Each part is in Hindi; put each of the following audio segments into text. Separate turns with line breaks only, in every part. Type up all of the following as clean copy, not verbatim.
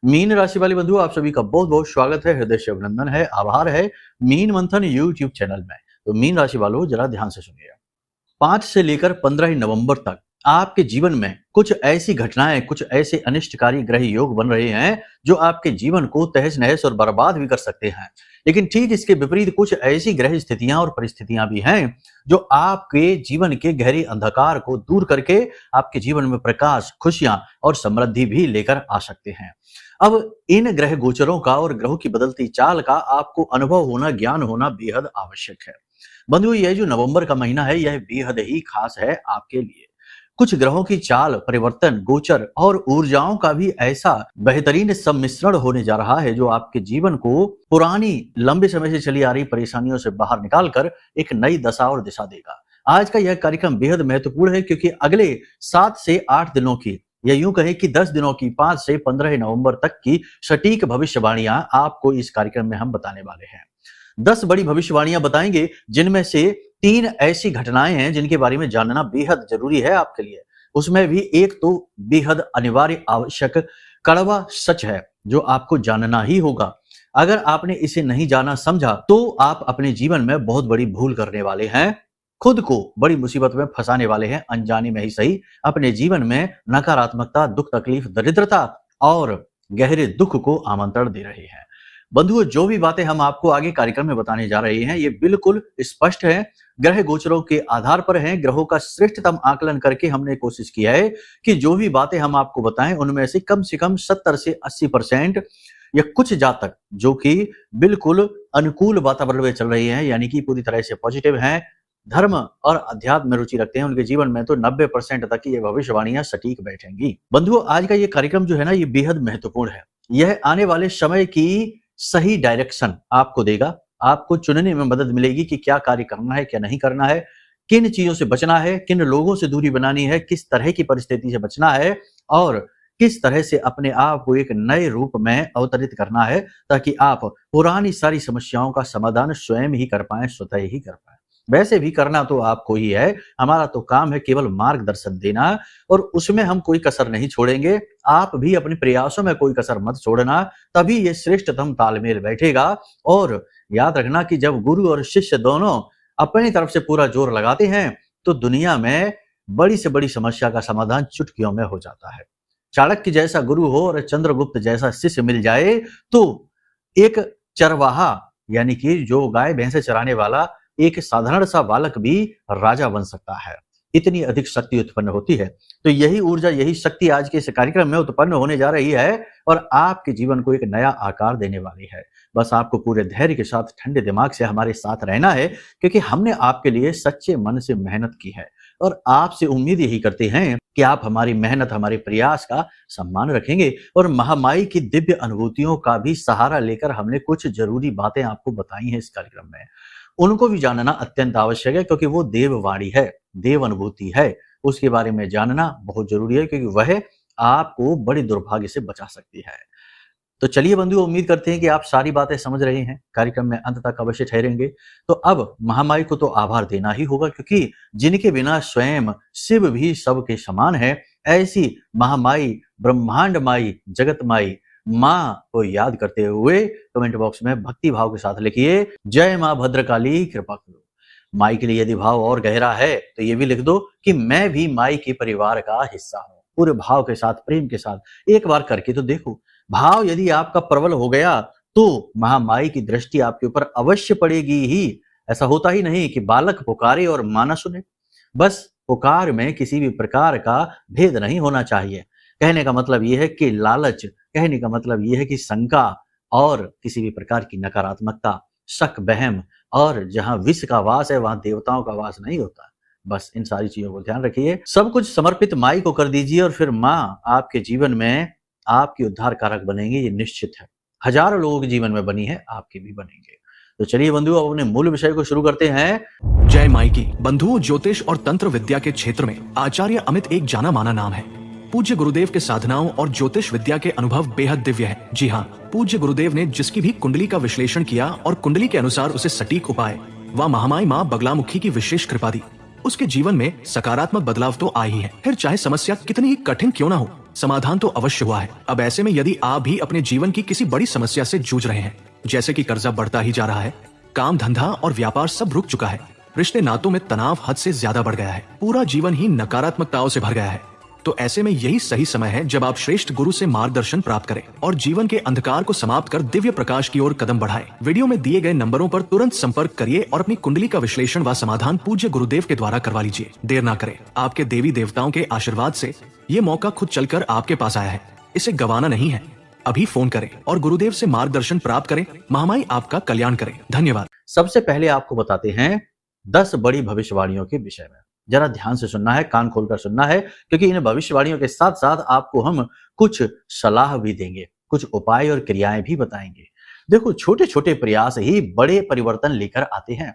मीन राशि वाले बंधु, आप सभी का बहुत बहुत स्वागत है, हृदय से अभिनंदन है, आभार है मीन मंथन यूट्यूब चैनल में। तो मीन राशि वालों जरा ध्यान से सुनिएगा। 5 से लेकर 15 नवंबर तक आपके जीवन में कुछ ऐसी घटनाएं, कुछ ऐसे अनिष्टकारी ग्रह योग बन रहे हैं जो आपके जीवन को तहस नहस और बर्बाद भी कर सकते हैं। लेकिन ठीक इसके विपरीत कुछ ऐसी ग्रह स्थितियां और परिस्थितियां भी हैं जो आपके जीवन के गहरे अंधकार को दूर करके आपके जीवन में प्रकाश, खुशियां और समृद्धि भी लेकर आ सकते हैं। अब इन ग्रह गोचरों का और ग्रहों की बदलती चाल का आपको अनुभव होना, ज्ञान होना बेहद आवश्यक है। बंधुओं, यह जो नवंबर का महीना है यह बेहद ही खास है आपके लिए। कुछ ग्रहों की चाल, परिवर्तन, गोचर और ऊर्जाओं का भी ऐसा बेहतरीन सम्मिश्रण होने जा रहा है जो आपके जीवन को पुरानी लंबे समय से चली आ रही परेशानियों से बाहर निकालकर एक नई दशा और दिशा देगा। आज का यह कार्यक्रम बेहद महत्वपूर्ण है क्योंकि अगले 7 से 8 दिनों की, या यूं कहें कि 10 दिनों की, 5 से 15 नवंबर तक की सटीक भविष्यवाणियां आपको इस कार्यक्रम में हम बताने वाले हैं। 10 बड़ी भविष्यवाणियां बताएंगे जिनमें से 3 ऐसी घटनाएं हैं जिनके बारे में जानना बेहद जरूरी है आपके लिए। उसमें भी एक तो बेहद अनिवार्य, आवश्यक, कड़वा सच है जो आपको जानना ही होगा। अगर आपने इसे नहीं जाना, समझा तो आप अपने जीवन में बहुत बड़ी भूल करने वाले हैं, खुद को बड़ी मुसीबत में फंसाने वाले हैं, अनजाने में ही सही। अपने जीवन में नकारात्मकता, दुख, तकलीफ, दरिद्रता और गहरे दुख को आमंत्रण दे रहे हैं। बंधुओं, जो भी बातें हम आपको आगे कार्यक्रम में बताने जा रहे हैं ये बिल्कुल स्पष्ट है, ग्रह गोचरों के आधार पर हैं। ग्रहों का श्रेष्ठतम आकलन करके हमने कोशिश किया है कि जो भी बातें हम आपको बताएं उनमें से कम 70 से 80% या कुछ जातक जो कि बिल्कुल अनुकूल वातावरण में चल रही हैं, यानी कि पूरी तरह से पॉजिटिव हैं, धर्म और अध्यात्म में रुचि रखते हैं, उनके जीवन में तो 90% तक की ये भविष्यवाणियां सटीक बैठेंगी। बंधुओं, आज का ये कार्यक्रम जो है ना ये बेहद महत्वपूर्ण है। यह आने वाले समय की सही डायरेक्शन आपको देगा, आपको चुनने में मदद मिलेगी कि क्या कार्य करना है, क्या नहीं करना है, किन चीजों से बचना है, किन लोगों से दूरी बनानी है, किस तरह की परिस्थिति से बचना है और किस तरह से अपने आप को एक नए रूप में अवतरित करना है ताकि आप पुरानी सारी समस्याओं का समाधान स्वयं ही कर पाए, स्वतः ही कर पाए। वैसे भी करना तो आपको ही है, हमारा तो काम है केवल मार्गदर्शन देना और उसमें हम कोई कसर नहीं छोड़ेंगे। आप भी अपने प्रयासों में कोई कसर मत छोड़ना, तभी ये श्रेष्ठतम तालमेल बैठेगा। और याद रखना कि जब गुरु और शिष्य दोनों अपनी तरफ से पूरा जोर लगाते हैं तो दुनिया में बड़ी से बड़ी समस्या का समाधान चुटकियों में हो जाता है। चाणक्य जैसा गुरु हो और चंद्रगुप्त जैसा शिष्य मिल जाए तो एक चरवाहा, यानी कि जो गाय भैंसे चराने वाला एक साधारण सा बालक भी राजा बन सकता है। इतनी अधिक शक्ति उत्पन्न होती है। तो यही ऊर्जा, यही शक्ति आज के इस कार्यक्रम में उत्पन्न होने जा रही है और आपके जीवन को एक नया आकार देने वाली है। बस आपको पूरे धैर्य के साथ, ठंडे दिमाग से हमारे साथ रहना है क्योंकि हमने आपके लिए सच्चे मन से मेहनत की है और आपसे उम्मीद यही करते हैं कि आप हमारी मेहनत, हमारे प्रयास का सम्मान रखेंगे। और महामाई की दिव्य अनुभूतियों का भी सहारा लेकर हमने कुछ जरूरी बातें आपको बताई हैं इस कार्यक्रम में, उनको भी जानना अत्यंत आवश्यक है क्योंकि वो देववाणी है, देव अनुभूति है। उसके बारे में जानना बहुत जरूरी है क्योंकि वह आपको बड़े दुर्भाग्य से बचा सकती है। तो चलिए बंधुओं, उम्मीद करते हैं कि आप सारी बातें समझ रहे हैं, कार्यक्रम में अंत तक अवश्य ठहरेंगे। तो अब महामाई को तो आभार देना ही होगा क्योंकि जिनके बिना स्वयं शिव भी सबके समान है, ऐसी महामाई, ब्रह्मांड माई, जगत माई माँ को याद करते हुए कमेंट बॉक्स में भक्ति भाव के साथ लिखिए, जय माँ भद्रकाली कृपा करो। माई के लिए यदि भाव और गहरा है तो ये भी लिख दो कि मैं भी माई के परिवार का हिस्सा हूं। पूरे भाव के साथ, प्रेम के साथ एक बार करके तो देखो। भाव यदि आपका प्रबल हो गया तो महामाई की दृष्टि आपके ऊपर अवश्य पड़ेगी ही। ऐसा होता ही नहीं कि बालक पुकारे और मां न सुने। बस पुकार में किसी भी प्रकार का भेद नहीं होना चाहिए। कहने का मतलब यह है कि लालच, कहने का मतलब यह है कि शंका और किसी भी प्रकार की नकारात्मकता, शक, बहम, और जहां विष का वास है वहां देवताओं का वास नहीं होता। बस इन सारी चीजों को ध्यान रखिए, सब कुछ समर्पित माई को कर दीजिए और फिर माँ आपके जीवन में आपकी उद्धार कारक बनेंगे, ये निश्चित है। हजारों लोगों के जीवन में बनी है, आपके भी बनेंगे। तो चलिए बंधुओं, अपने मूल विषय को शुरू करते हैं।
जय माई की। बंधुओं, ज्योतिष और तंत्र विद्या के क्षेत्र में आचार्य अमित एक जाना माना नाम है। पूज्य गुरुदेव के साधनाओं और ज्योतिष विद्या के अनुभव बेहद दिव्य है। जी हाँ, पूज्य गुरुदेव ने जिसकी भी कुंडली का विश्लेषण किया और कुंडली के अनुसार उसे सटीक उपाय व महामाई माँ बगलामुखी की विशेष कृपा दी, उसके जीवन में सकारात्मक बदलाव तो आ ही है। फिर चाहे समस्या कितनी ही कठिन क्यों ना हो, समाधान तो अवश्य हुआ है। अब ऐसे में यदि आप भी अपने जीवन की किसी बड़ी समस्या से जूझ रहे हैं, जैसे कि कर्जा बढ़ता ही जा रहा है, काम धंधा और व्यापार सब रुक चुका है, रिश्ते नातों में तनाव हद से ज्यादा बढ़ गया है, पूरा जीवन ही नकारात्मकताओं से भर गया है, तो ऐसे में यही सही समय है जब आप श्रेष्ठ गुरु से मार्गदर्शन प्राप्त करें और जीवन के अंधकार को समाप्त कर दिव्य प्रकाश की ओर कदम बढ़ाएं। वीडियो में दिए गए नंबरों पर तुरंत संपर्क करिए और अपनी कुंडली का विश्लेषण व समाधान पूज्य गुरुदेव के द्वारा करवा लीजिए। देर ना करें, आपके देवी देवताओं के आशीर्वाद से ये मौका खुद चलकर आपके पास आया है, इसे गंवाना नहीं है। अभी फोन करें और गुरुदेव से मार्गदर्शन प्राप्त करें। महामाई आपका कल्याण करें। धन्यवाद।
सबसे पहले आपको बताते हैं 10 बड़ी भविष्यवाणियों के विषय में। जरा ध्यान से सुनना है, कान खोलकर सुनना है, क्योंकि इन भविष्यवाणियों के साथ साथ आपको हम कुछ सलाह भी देंगे, कुछ उपाय और क्रियाएं भी बताएंगे। देखो, छोटे छोटे प्रयास ही बड़े परिवर्तन लेकर आते हैं।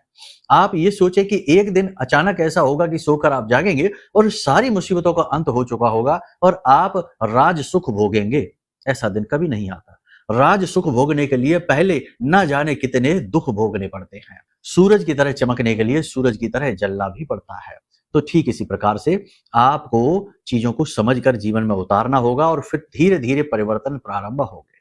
आप ये सोचे कि एक दिन अचानक ऐसा होगा कि सोकर आप जागेंगे और सारी मुसीबतों का अंत हो चुका होगा और आप राज सुख भोगेंगे। ऐसा दिन कभी नहीं आता। राज सुख भोगने के लिए पहले न जाने कितने दुख भोगने पड़ते हैं। सूरज की तरह चमकने के लिए सूरज की तरह जलना भी पड़ता है। तो ठीक इसी प्रकार से आपको चीजों को समझकर जीवन में उतारना होगा और फिर धीरे धीरे परिवर्तन प्रारंभ होंगे।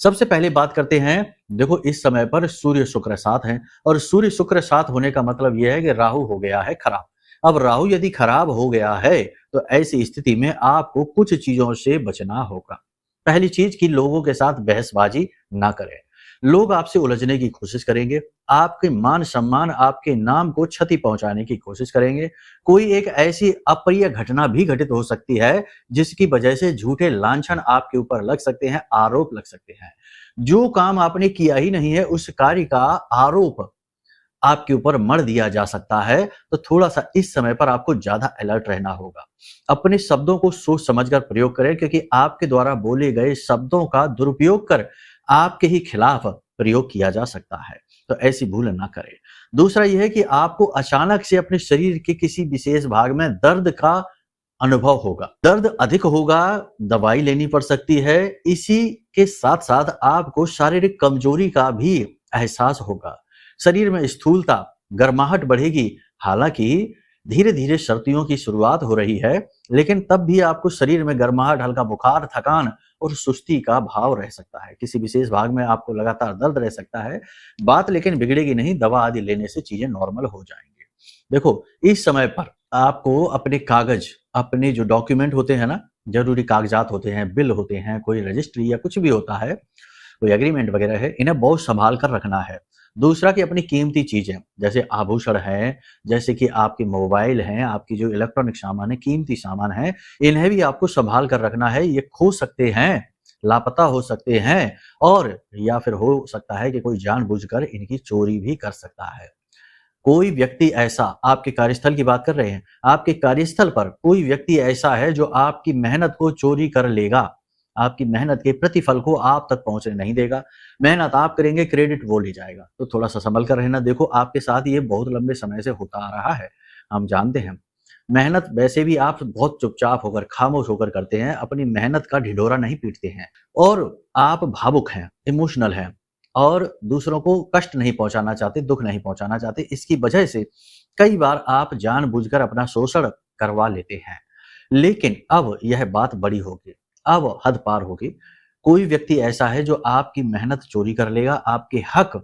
सबसे पहले बात करते हैं, देखो इस समय पर सूर्य शुक्र साथ हैं और सूर्य शुक्र साथ होने का मतलब यह है कि राहु हो गया है खराब। अब राहु यदि खराब हो गया है तो ऐसी स्थिति में आपको कुछ चीजों से बचना होगा। पहली चीज कि लोगों के साथ बहसबाजी ना करें। लोग आपसे उलझने की कोशिश करेंगे, आपके मान सम्मान, आपके नाम को क्षति पहुंचाने की कोशिश करेंगे। कोई एक ऐसी अप्रिय घटना भी घटित हो सकती है जिसकी वजह से झूठे लांछन आपके ऊपर लग सकते हैं, आरोप लग सकते हैं। जो काम आपने किया ही नहीं है उस कार्य का आरोप आपके ऊपर मढ़ दिया जा सकता है। तो थोड़ा सा इस समय पर आपको ज्यादा अलर्ट रहना होगा। अपने शब्दों को सोच समझकर प्रयोग करें, क्योंकि आपके द्वारा बोले गए शब्दों का दुरुपयोग कर आपके ही खिलाफ प्रयोग किया जा सकता है। तो ऐसी भूल ना करें। दूसरा यह है कि आपको अचानक से अपने शरीर के किसी विशेष भाग में दर्द का अनुभव होगा। दर्द अधिक होगा, दवाई लेनी पड़ सकती है। इसी के साथ साथ आपको शारीरिक कमजोरी का भी एहसास होगा। शरीर में स्थूलता, गर्माहट बढ़ेगी। हालांकि धीरे धीरे सर्दियों की शुरुआत हो रही है, लेकिन तब भी आपको शरीर में गर्माहट, हल्का बुखार, थकान और सुस्ती का भाव रह सकता है। किसी विशेष भाग में आपको लगातार दर्द रह सकता है। बात लेकिन बिगड़ेगी नहीं, दवा आदि लेने से चीजें नॉर्मल हो जाएंगी। देखो, इस समय पर आपको अपने कागज, अपने जो डॉक्यूमेंट होते हैं ना, जरूरी कागजात होते हैं, बिल होते हैं, कोई रजिस्ट्री या कुछ भी होता है, कोई एग्रीमेंट वगैरह है, इन्हें बहुत संभाल कर रखना है। दूसरा कि अपनी कीमती चीजें जैसे आभूषण है, जैसे कि आपके मोबाइल हैं, आपकी जो इलेक्ट्रॉनिक सामान है, कीमती सामान है, इन्हें भी आपको संभाल कर रखना है। ये खो सकते हैं, लापता हो सकते हैं और या फिर हो सकता है कि कोई जानबूझकर इनकी चोरी भी कर सकता है। कोई व्यक्ति ऐसा, आपके कार्यस्थल की बात कर रहे हैं, आपके कार्यस्थल पर कोई व्यक्ति ऐसा है जो आपकी मेहनत को चोरी कर लेगा। आपकी मेहनत के प्रतिफल को आप तक पहुंचने नहीं देगा। मेहनत आप करेंगे, क्रेडिट वो ले जाएगा। तो थोड़ा सा संभल कर रहना। देखो, आपके साथ ये बहुत लंबे समय से होता आ रहा है, हम जानते हैं। मेहनत वैसे भी आप बहुत चुपचाप होकर, खामोश होकर करते हैं, अपनी मेहनत का ढिढोरा नहीं पीटते हैं और आप भावुक हैं, इमोशनल हैं और दूसरों को कष्ट नहीं पहुंचाना चाहते, दुख नहीं पहुंचाना चाहते। इसकी वजह से कई बार आप जानबूझकर अपना शोषण करवा लेते हैं। लेकिन अब यह बात बड़ी होगी, अब हद पार होगी। कोई व्यक्ति ऐसा है जो आपकी मेहनत चोरी कर लेगा, आपके हक,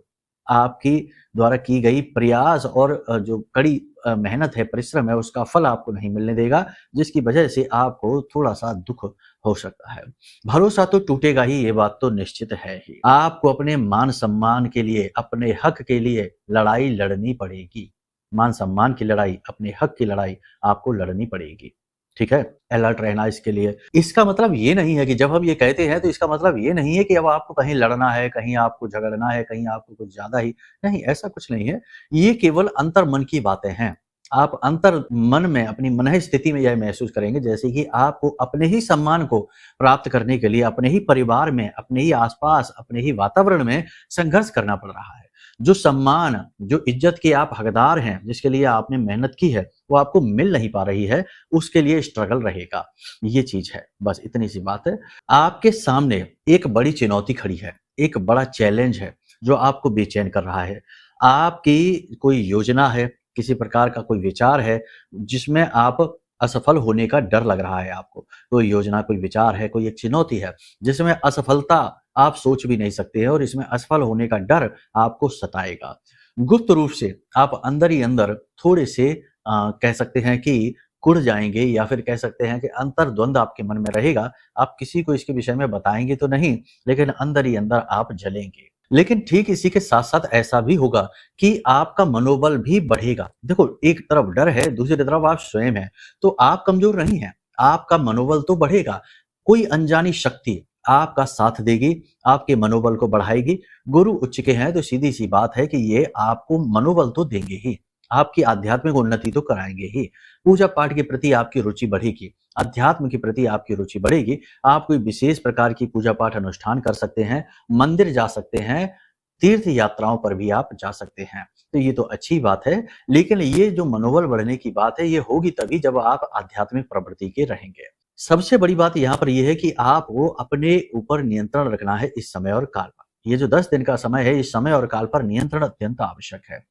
आपकी द्वारा की गई प्रयास और जो कड़ी मेहनत है, परिश्रम है, उसका फल आपको नहीं मिलने देगा, जिसकी वजह से आपको थोड़ा सा दुख हो सकता है। भरोसा तो टूटेगा ही, ये बात तो निश्चित है ही। आपको अपने मान सम्मान के लिए, अपने हक के लिए लड़ाई लड़नी पड़ेगी। मान सम्मान की लड़ाई, अपने हक की लड़ाई आपको लड़नी पड़ेगी। ठीक है, अलर्ट रहना इसके लिए। इसका मतलब ये नहीं है कि जब हम ये कहते हैं तो इसका मतलब ये नहीं है कि अब आपको कहीं लड़ना है, कहीं आपको झगड़ना है, कहीं आपको कुछ ज्यादा ही नहीं, ऐसा कुछ नहीं है। ये केवल अंतर मन की बातें हैं। आप अंतर मन में, अपनी मन स्थिति में यह महसूस करेंगे जैसे कि आपको अपने ही सम्मान को प्राप्त करने के लिए अपने ही परिवार में, अपने ही आसपास, अपने ही वातावरण में संघर्ष करना पड़ रहा है। जो सम्मान, जो इज्जत के आप हकदार हैं, जिसके लिए आपने मेहनत की है, वो आपको मिल नहीं पा रही है, उसके लिए स्ट्रगल रहेगा। ये चीज है, बस इतनी सी बात है। आपके सामने एक बड़ी चुनौती खड़ी है, एक बड़ा चैलेंज है जो आपको बेचैन कर रहा है। आपकी कोई योजना है, किसी प्रकार का कोई विचार है जिसमें आप असफल होने का डर लग रहा है आपको, कोई योजना, कोई विचार है, कोई एक चुनौती है जिसमें असफलता आप सोच भी नहीं सकते हैं और इसमें असफल होने का डर आपको सताएगा। गुप्त रूप से आप अंदर ही अंदर थोड़े से कह सकते हैं कि कुढ़ जाएँगे या फिर कह सकते हैं कि अंतर्द्वंद आपके मन में रहेगा। आप किसी को इसके विषय में बताएँगे तो नहीं, लेकिन अंदर ही अंदर आप जलेंगे। लेकिन ठीक इसी के साथ-साथ ऐसा भी होगा कि आपका मनोबल भी बढ़ेगा। देखो, एक तरफ डर है, दूसरी तरफ आप स्वयं हैं, तो आप कमज़ोर नहीं हैं, आपका मनोबल तो बढ़ेगा। कोई अनजानी शक्ति आपका साथ देगी, आपके मनोबल को बढ़ाएगी। गुरु उच्च के हैं तो सीधी-सी बात है कि ये आपको मनोबल तो देंगे ही, आपकी आध्यात्मिक उन्नति तो कराएँगे ही। पूजा-पाठ के प्रति आपकी रुचि बढ़ेगी, अध्यात्म के प्रति आपकी रुचि बढ़ेगी। आप कोई विशेष प्रकार की पूजा-पाठ अनुष्ठान कर सकते हैं, मंदिर जा सकते हैं, तीर्थ यात्राओं पर भी आप जा सकते हैं। तो ये तो अच्छी बात है, लेकिन ये जो मनोबल बढ़ने की बात है, ये होगी तभी जब आप आध्यात्मिक प्रवृत्ति के रहेंगे। सबसे बड़ी बात यहाँ पर ये है कि आपको अपने ऊपर नियंत्रण रखना है इस समय और काल पर। ये जो 10 दिन का समय है, इस समय और काल पर नियंत्रण अत्यंत आवश्यक है।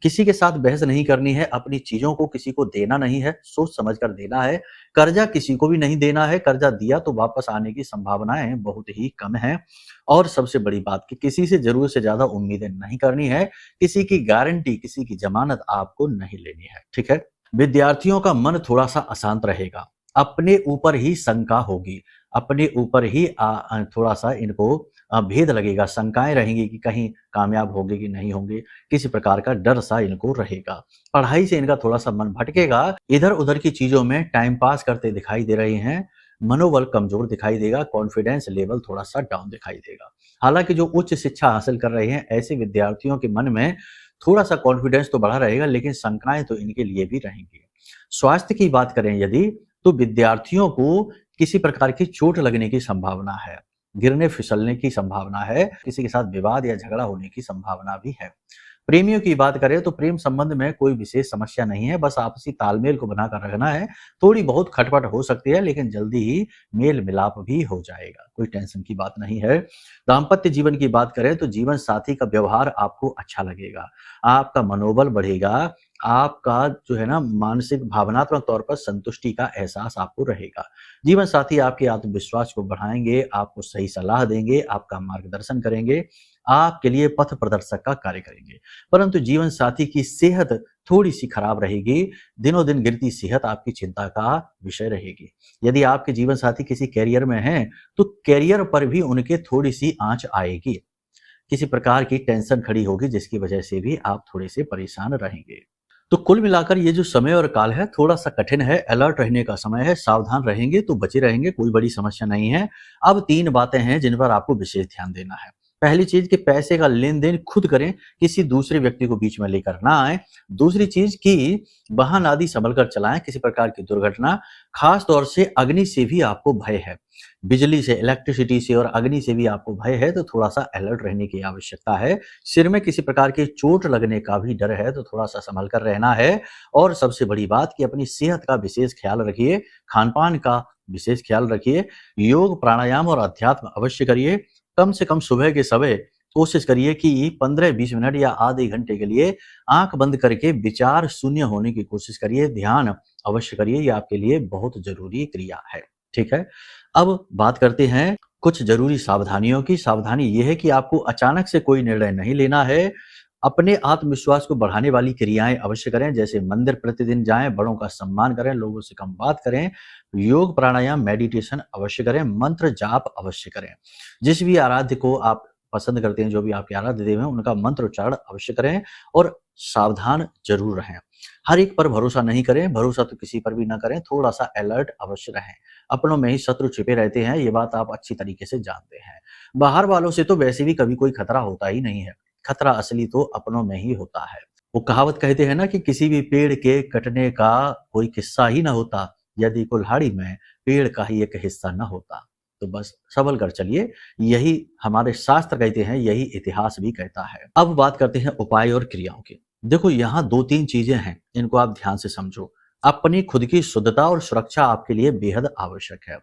किसी के साथ बहस नहीं करनी है, अपनी चीज़ों को किसी को देना नहीं है, सोच समझ कर देना है। कर्ज़ा किसी को भी नहीं देना है, कर्ज़ा दिया तो वापस आने की संभावनाएँ बहुत ही कम हैं। और सबसे बड़ी बात कि किसी से ज़रूरत से ज़्यादा उम्मीदें नहीं करनी है, किसी की गारंटी, किसी की ज़मानत आपको नहीं लेनी है, ठीक है? विद्यार्थियों का मन थोड़ा-सा अशांत रहेगा, अपने ऊपर ही शंका होगी, अपने ऊपर ही थोड़ा-सा इनको भेद लगेगा, शंकाएँ रहेंगी कि कहीं कामयाब होंगे कि नहीं होंगे, किसी प्रकार का डर-सा इनको रहेगा। पढ़ाई से इनका थोड़ा-सा मन भटकेगा, इधर-उधर की चीज़ों में टाइम पास करते दिखाई दे रहे हैं, मनोबल कमज़ोर दिखाई देगा, कॉन्फिडेंस लेवल थोड़ा-सा डाउन दिखाई देगा। हालाँकि जो उच्च शिक्षा हासिल कर रहे हैं, ऐसे विद्यार्थियों के मन में थोड़ा-सा कॉन्फिडेंस तो बढ़ा रहेगा, लेकिन शंकाएँ तो इनके लिए भी रहेंगी। स्वास्थ्य की बात करें यदि, तो विद्यार्थियों को किसी प्रकार की चोट लगने की संभावना है, गिरने फिसलने की संभावना है, किसी के साथ विवाद या झगड़ा होने की संभावना भी है। प्रेमियों की बात करें तो प्रेम संबंध में कोई विशेष समस्या नहीं है, बस आपसी तालमेल को बनाकर रखना है। थोड़ी बहुत खटपट हो सकती है, लेकिन जल्दी ही मेल-मिलाप भी हो जाएगा, कोई टेंशन की बात नहीं है। दाम्पत्य जीवन की बात करें तो जीवन साथी का व्यवहार आपको अच्छा लगेगा, आपका मनोबल बढ़ेगा, आपका जो है ना मानसिक भावनात्मक तौर पर संतुष्टि का एहसास आपको रहेगा। जीवन साथी आपके आत्मविश्वास को बढ़ाएँगे, आपको सही सलाह देंगे, आपका मार्गदर्शन करेंगे, आपके लिए पथ प्रदर्शक का कार्य करेंगे। परंतु जीवन साथी की सेहत थोड़ी-सी खराब रहेगी, दिनों-दिन गिरती सेहत आपकी चिंता का विषय रहेगी। यदि आपके जीवन साथी किसी करियर में हैं, तो करियर पर भी उनके थोड़ी-सी आँच आएगी। किसी प्रकार की टेंशन खड़ी होगी जिसकी वजह से भी आप थोड़े-से परेशान रहेंगे। तो कुल मिलाकर ये जो समय और काल है थोड़ा-सा कठिन है, अलर्ट रहने का समय है, सावधान रहेंगे तो बचे रहेंगे, कोई बड़ी समस्या नहीं है। अब 3 बातें हैं जिन पर आपको विशेष ध्यान देना है। पहली चीज़ कि पैसे का लेन-देन खुद करें, किसी दूसरे व्यक्ति को बीच में लेकर ना आएँ। दूसरी चीज़ कि वाहन आदि सँभल कर चलाएँ, किसी प्रकार की दुर्घटना, ख़ास तौर से अग्नि से भी आपको भय है। बिजली से, इलेक्ट्रिसिटी से और अग्नि से भी आपको भय है तो थोड़ा-सा अलर्ट रहने की आवश्यकता है। सिर में किसी प्रकार की चोट लगने का भी डर है तो थोड़ा-सा सँभल कर रहना है। और सबसे बड़ी बात कि अपनी सेहत का विशेष ख़्याल रखिए, खान-पान का विशेष ख़्याल रखिए, योग, प्राणायाम और अध्यात्म अवश्य करिए। कम से कम सुबह के समय कोशिश करिए कि 15-20 मिनट या आधे घंटे के लिए आँख बंद करके विचार शून्य होने की कोशिश करिए, ध्यान अवश्य करिए, ये आपके लिए बहुत ज़रूरी क्रिया है, ठीक है? अब बात करते हैं कुछ ज़रूरी सावधानियों की। सावधानी ये है कि आपको अचानक से कोई निर्णय नहीं लेना है। अपने आत्मविश्वास को बढ़ाने वाली क्रियाएँ अवश्य करें, जैसे मंदिर प्रतिदिन जाएँ, बड़ों का सम्मान करें, लोगों से कम बात करें, योग, प्राणायाम, मेडिटेशन अवश्य करें, मंत्र जाप अवश्य करें। जिस भी आराध्य को आप पसंद करते हैं, जो भी आपके आराध्य देव हैं, उनका मंत्र उच्चारण अवश्य करें और सावधान ज़रूर रहें। हर एक पर भरोसा नहीं करें, भरोसा तो किसी पर भी ना करें, थोड़ा-सा अलर्ट अवश्य रहें। अपनों में ही शत्रु छिपे रहते हैं, ये बात आप अच्छी तरीके से जानते हैं। बाहर वालों से तो वैसे भी कभी कोई खतरा होता ही नहीं है, खतरा असली तो अपनों में ही होता है। वो कहावत कहते हैं ना कि किसी भी पेड़ के कटने का कोई किस्सा ही ना होता, यदि कुल्हाड़ी में पेड़ का ही एक हिस्सा ना होता। तो बस संभल कर चलिए, यही हमारे शास्त्र कहते हैं, यही इतिहास भी कहता है। अब बात करते हैं उपाय और क्रियाओं की। देखो, यहाँ 2-3 चीजें हैं, इनको आप ध्यान से समझो। अपनी खुद की शुद्धता और सुरक्षा आपके लिए बेहद आवश्यक है।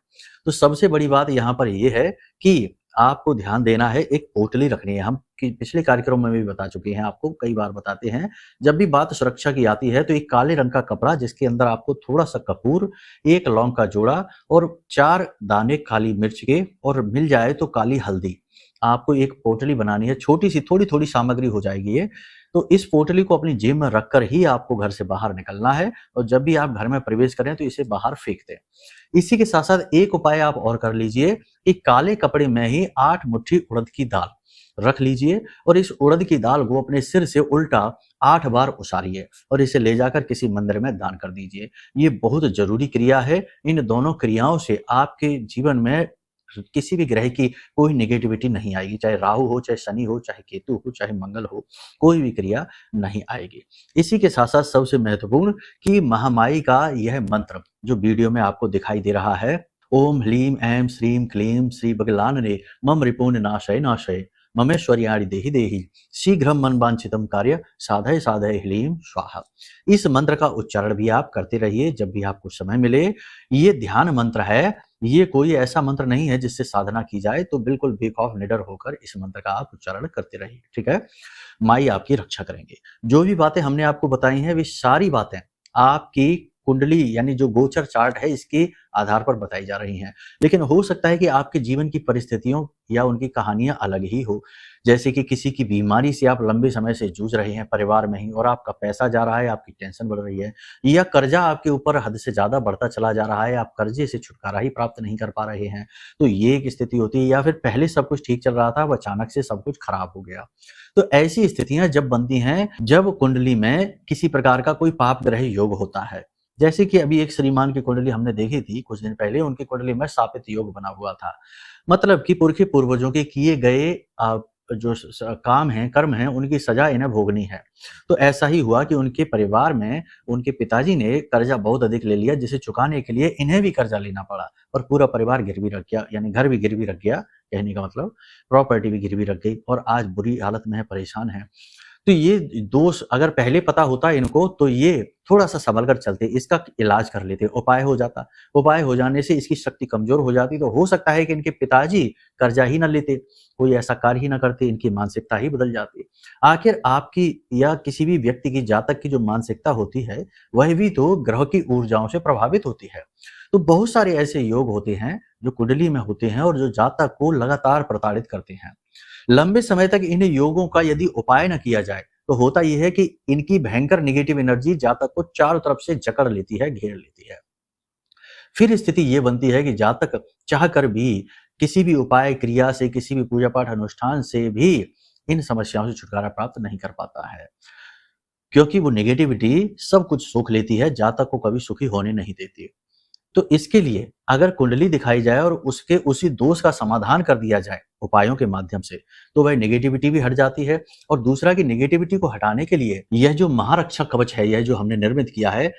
तो सबसे बड़ी बात यहाँ पर यह है कि आपको ध्यान देना है, एक पोटली रखनी है। हम पिछले कार्यक्रम में भी बता चुके हैं, आपको कई बार बताते हैं। जब भी बात सुरक्षा की आती है तो एक काले रंग का कपड़ा जिसके अंदर आपको थोड़ा सा कपूर, एक लौंग का जोड़ा और 4 दाने काली मिर्च के, और मिल जाए तो काली हल्दी, आपको एक पोटली बनानी है। छोटी सी थोड़ी थोड़ी सामग्री हो जाएगी ये। तो इस पोटली को अपनी जेब में रखकर ही आपको घर से बाहर निकलना है, और जब भी आप घर में प्रवेश करें तो इसे बाहर फेंक दें। इसी के साथ साथ एक उपाय आप और कर लीजिए कि काले कपड़े में ही 8 मुट्ठी उड़द की दाल रख लीजिए, और इस उड़द की दाल को अपने सिर से उल्टा 8 बार उसारिए और इसे ले जाकर किसी मंदिर में दान कर दीजिए। ये बहुत जरूरी क्रिया है। इन दोनों क्रियाओं से आपके जीवन में किसी भी ग्रह की कोई नेगेटिविटी नहीं आएगी, चाहे राहु हो, चाहे शनि हो, चाहे केतु हो, चाहे मंगल हो, कोई भी क्रिया नहीं आएगी। इसी के साथ साथ सबसे महत्वपूर्ण कि महामाई का यह मंत्र जो वीडियो में आपको दिखाई दे रहा है, ओम ह्लीम ऐं श्रीम क्लीम श्री बगलानने मम रिपुन नाशय नाशय ममेश्वर्याणि देहि देहि शीघ्रम मन वांछितम कार्य साधय साधय ह्लीम स्वाहा। इस मंत्र का उच्चारण भी आप करते रहिए जब भी आपको समय मिले। ये ध्यान मंत्र है, ये कोई ऐसा मंत्र नहीं है जिससे साधना की जाए। तो बिल्कुल बेखौफ निडर होकर इस मंत्र का आप उच्चारण करते रहिए, ठीक है। माई आपकी रक्षा करेंगे। जो भी बातें हमने आपको बताई हैं वे सारी बातें आपकी कुंडली यानी जो गोचर चार्ट है इसके आधार पर बताई जा रही हैं। लेकिन हो सकता है कि आपके जीवन की परिस्थितियों या उनकी कहानियां अलग ही हो, जैसे कि किसी की बीमारी से आप लंबे समय से जूझ रहे हैं परिवार में ही, और आपका पैसा जा रहा है, आपकी टेंशन बढ़ रही है, या कर्जा आपके ऊपर हद से ज्यादा बढ़ता चला जा रहा है, आप कर्जे से छुटकारा ही प्राप्त नहीं कर पा रहे हैं। तो ये एक स्थिति होती है। या फिर पहले सब कुछ ठीक चल रहा था, अब अचानक से सब कुछ खराब हो गया। तो ऐसी स्थितियां जब बनती हैं जब कुंडली में किसी प्रकार का कोई पाप ग्रह योग होता है। जैसे कि अभी एक श्रीमान की कुंडली हमने देखी थी कुछ दिन पहले, उनकी कुंडली में शापित योग बना हुआ था। मतलब कि पुरखे पूर्वजों के किए गए जो काम हैं, कर्म हैं, उनकी सजा इन्हें भोगनी है। तो ऐसा ही हुआ कि उनके परिवार में उनके पिताजी ने कर्जा बहुत अधिक ले लिया, जिसे चुकाने के लिए इन्हें भी कर्जा लेना पड़ा, और पूरा परिवार गिरवी रख गया, यानी घर भी गिरवी रख गया, कहने का मतलब प्रॉपर्टी भी गिरवी रख गई, और आज बुरी हालत में है, परेशान है। तो ये दोष अगर पहले पता होता इनको तो ये थोड़ा सा संभल कर चलते, इसका इलाज कर लेते, उपाय हो जाता। उपाय हो जाने से इसकी शक्ति कमजोर हो जाती, तो हो सकता है कि इनके पिताजी कर्जा ही न लेते, कोई ऐसा कार्य ही न करते, इनकी मानसिकता ही बदल जाती। आखिर आपकी या किसी भी व्यक्ति की जातक की जो मानसिकता होती है वह भी तो ग्रह की ऊर्जाओं से प्रभावित होती है। तो बहुत सारे ऐसे योग होते हैं जो कुंडली में होते हैं और जो जातक को लगातार प्रताड़ित करते हैं। लंबे समय तक इन योगों का यदि उपाय न किया जाए तो होता यह है कि इनकी भयंकर नेगेटिव एनर्जी जातक को चारों तरफ से जकड़ लेती है, घेर लेती है। फिर स्थिति ये बनती है कि जातक चाहकर भी किसी भी उपाय क्रिया से, किसी भी पूजा पाठ अनुष्ठान से भी इन समस्याओं से छुटकारा प्राप्त नहीं कर पाता है, क्योंकि वो नेगेटिविटी सब कुछ सोख लेती है, जातक को कभी सुखी होने नहीं देती। तो इसके लिए अगर कुंडली दिखाई जाए और उसके उसी दोष का समाधान कर दिया जाए उपायों के माध्यम से, तो वह नेगेटिविटी भी हट जाती है। और दूसरा कि नेगेटिविटी को हटाने के लिए यह जो महारक्षा कवच है, यह जो हमने निर्मित किया है,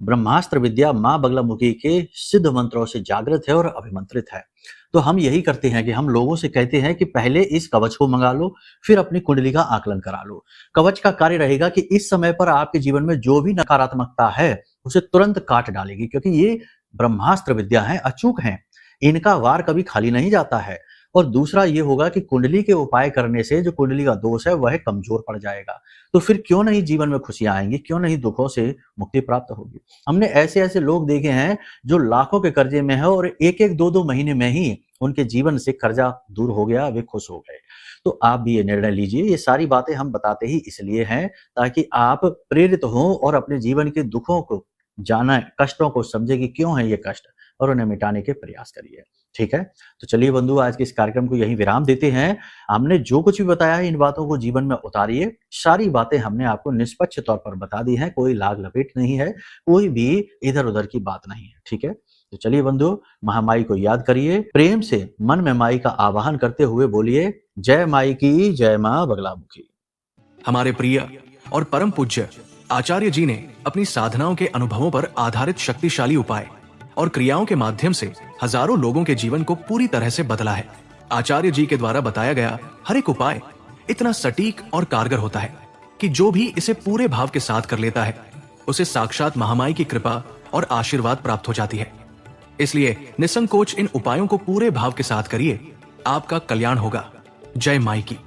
ब्रह्मास्त्र विद्या माँ बगलामुखी के सिद्ध मंत्रों से जागृत है और अभिमंत्रित है। तो हम यही करते हैं कि हम लोगों से कहते हैं कि पहले इस कवच को मंगा लो, फिर अपनी कुंडली का आकलन करा लो। कवच का कार्य रहेगा कि इस समय पर आपके जीवन में जो भी नकारात्मकता है उसे तुरंत काट डालेगी, क्योंकि ये ब्रह्मास्त्र विद्या है, अचूक हैं, इनका वार कभी खाली नहीं जाता है। और दूसरा ये होगा कि कुंडली के उपाय करने से जो कुंडली का दोष है वह कमजोर पड़ जाएगा। तो फिर क्यों नहीं जीवन में खुशियां आएंगी, क्यों नहीं दुखों से मुक्ति प्राप्त होगी। हमने ऐसे ऐसे लोग देखे हैं जो लाखों के कर्जे में है और एक एक दो दो महीने में ही उनके जीवन से कर्जा दूर हो गया, वे खुश हो गए। तो आप भी ये निर्णय लीजिए। ये सारी बातें हम बताते ही इसलिए हैं ताकि आप प्रेरित हों और अपने जीवन के दुखों को जाना, कष्टों को समझे कि क्यों है ये कष्ट, और उन्हें मिटाने के प्रयास करिए। ठीक है, तो चलिए बंधु, आज के इस कार्यक्रम को यहीं विराम देते हैं। हमने जो कुछ भी बताया है इन बातों को जीवन में उतारिए। सारी बातें हमने आपको निष्पक्ष तौर पर बता दी हैं, कोई लाग लपेट नहीं है, कोई भी इधर उधर की बात नहीं है। ठीक है, तो चलिए बंधु, महामाई को याद करिए, प्रेम से मन में माई का आवाहन करते हुए बोलिए, जय माई की जय, माँ बगलामुखी।
हमारे प्रिय और परम पूज्य आचार्य जी ने अपनी साधनाओं के अनुभवों पर आधारित शक्तिशाली उपाय और क्रियाओं के माध्यम से हजारों लोगों के जीवन को पूरी तरह से बदला है। आचार्य जी के द्वारा बताया गया हर एक उपाय इतना सटीक और कारगर होता है कि जो भी इसे पूरे भाव के साथ कर लेता है उसे साक्षात महामाई की कृपा और आशीर्वाद प्राप्त हो जाती है। इसलिए निसंकोच इन उपायों को पूरे भाव के साथ करिए आपका कल्याण होगा। जय माई की।